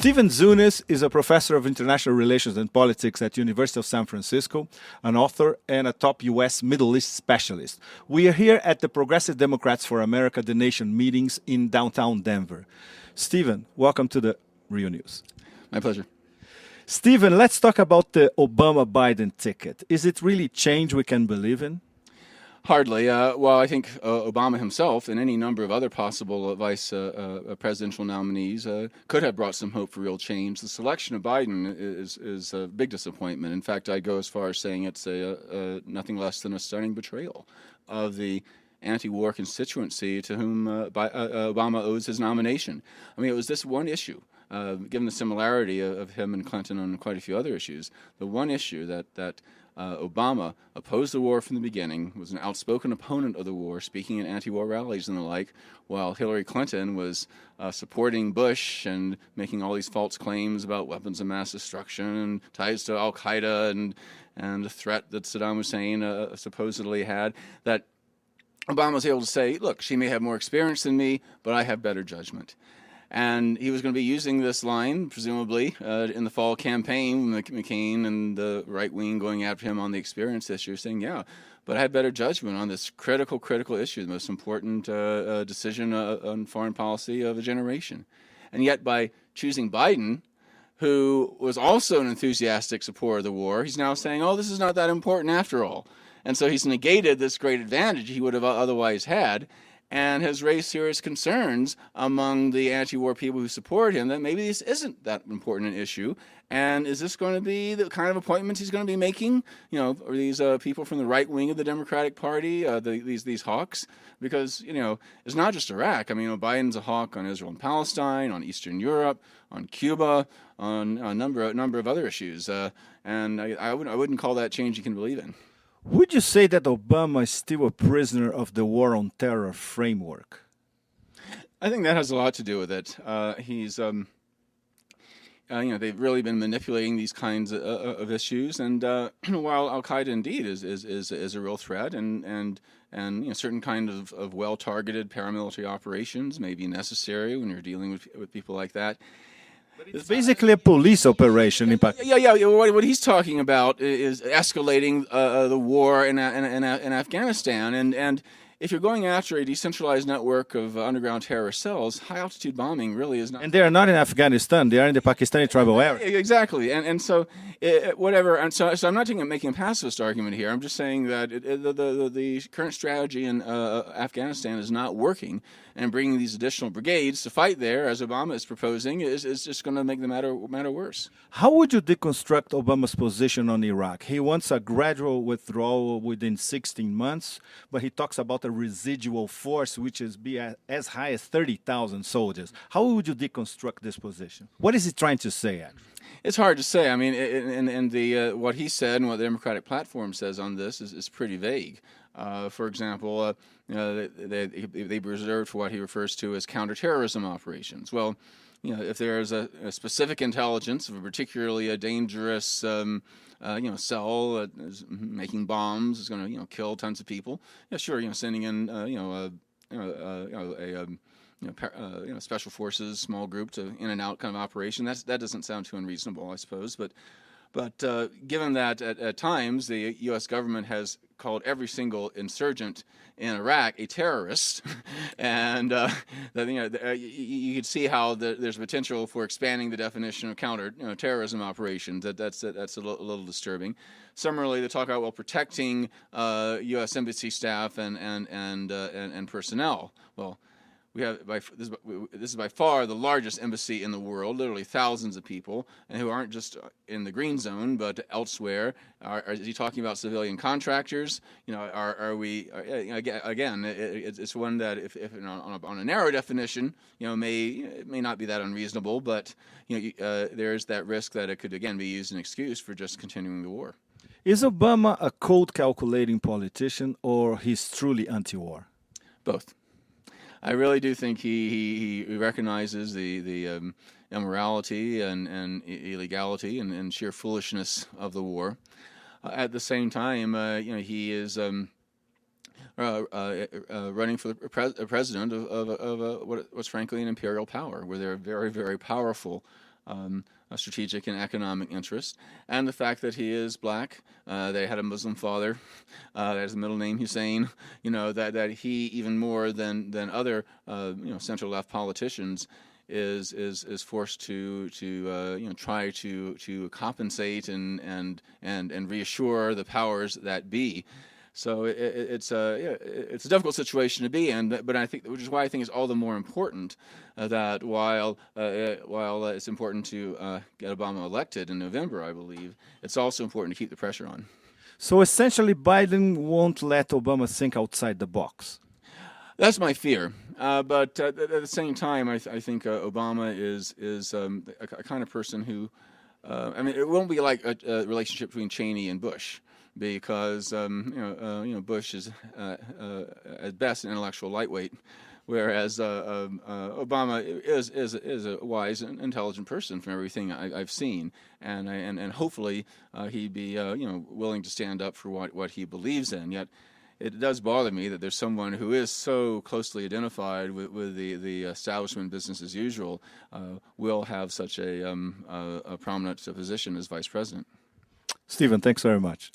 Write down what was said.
Stephen Zunes is a professor of international relations and politics at University of San Francisco, an author, and a top U.S. Middle East specialist. We are here at the Progressive Democrats for America, the Nation meetings in downtown Denver. Stephen, welcome to the Real News. My pleasure. Stephen, let's talk about the Obama-Biden ticket. Is it really change we can believe in? Hardly. Well, I think Obama himself and any number of other possible vice presidential nominees could have brought some hope for real change. The selection of Biden is a big disappointment. In fact, I go as far as saying it's nothing less than a stunning betrayal of the anti-war constituency to whom Obama owes his nomination. I mean, it was this one issue. Given the similarity of him and Clinton on quite a few other issues, the one issue that Obama opposed the war from the beginning, was an outspoken opponent of the war, speaking at anti-war rallies and the like, while Hillary Clinton was supporting Bush and making all these false claims about weapons of mass destruction and ties to al-Qaeda and the threat that Saddam Hussein supposedly had, that Obama was able to say, look, she may have more experience than me, but I have better judgment. And he was going to be using this line, presumably, in the fall campaign, McCain and the right wing going after him on the experience issue, saying, yeah, but I had better judgment on this critical issue, the most important decision on foreign policy of a generation. And yet by choosing Biden, who was also an enthusiastic supporter of the war, he's now saying, oh, this is not that important after all. And so he's negated this great advantage he would have otherwise had, and has raised serious concerns among the anti-war people who support him that maybe this isn't that important an issue. And is this going to be the kind of appointments he's going to be making? You know, or these people from the right wing of the Democratic Party, these hawks? Because, you know, it's not just Iraq. I mean, Biden's a hawk on Israel and Palestine, on Eastern Europe, on Cuba, on a number of other issues. And I wouldn't call that change you can believe in. Would you say that Obama is still a prisoner of the war on terror framework? I think that has a lot to do with it. He's, you know, they've really been manipulating these kinds of issues, and while Al-Qaeda indeed is a real threat, and you know, certain kind of well-targeted paramilitary operations may be necessary when you're dealing with people like that. It's basically a police operation in Pakistan. Yeah. What he's talking about is escalating the war in Afghanistan, and if you're going after a decentralized network of underground terrorist cells, high-altitude bombing really is not. And they are not in Afghanistan; they are in the Pakistani tribal area. Exactly, and so whatever. And so I'm not making a pacifist argument here. I'm just saying that the current strategy in Afghanistan is not working, and bringing these additional brigades to fight there, as Obama is proposing, is just going to make the matter worse. How would you deconstruct Obama's position on Iraq? He wants a gradual withdrawal within 16 months, but he talks about a residual force which is as high as 30,000 soldiers. How would you deconstruct this position? What is he trying to say, actually? It's hard to say. I mean, and what he said and what the Democratic platform says on this is pretty vague. For example, you know, they reserved for what he refers to as counterterrorism operations. Well, you know, if there is a specific intelligence of a particularly dangerous you know, cell that is making bombs, is going to kill tons of people, yeah, sure, sending in a special forces small group to in and out kind of operation, that doesn't sound too unreasonable, I suppose, but given that at times the U.S. government has called every single insurgent in Iraq a terrorist, and you could see how there's potential for expanding the definition of terrorism operations. That's a little disturbing. Similarly, they talk about protecting U.S. embassy staff and personnel. Well, this is by far the largest embassy in the world, literally thousands of people, and who aren't just in the green zone but elsewhere. Is he talking about civilian contractors? You know, are we again? It's one that if on a narrow definition, may not be that unreasonable, but there's that risk that it could again be used as an excuse for just continuing the war. Is Obama a cold calculating politician, or he's truly anti-war? Both. I really do think he recognizes the immorality and illegality and sheer foolishness of the war. At the same time, he is running for the president of what's frankly an imperial power, where there are very, very powerful strategic and economic interest, and the fact that he is black, that he had a Muslim father, that has the middle name Hussein, that he, even more than other center left politicians, is forced to try to compensate and reassure the powers that be. So it's a difficult situation to be in, but I think, which is why I think it's all the more important that while it's important to get Obama elected in November, I believe it's also important to keep the pressure on. So essentially, Biden won't let Obama think outside the box. That's my fear, but at the same time, I think Obama is a kind of person who, it won't be like a relationship between Cheney and Bush, because Bush is at best an intellectual lightweight, whereas Obama is a wise and intelligent person from everything I've seen, and hopefully he'd be willing to stand up for what he believes in. Yet it does bother me that there's someone who is so closely identified with the establishment business as usual will have such a prominent position as vice president. Stephen, thanks very much.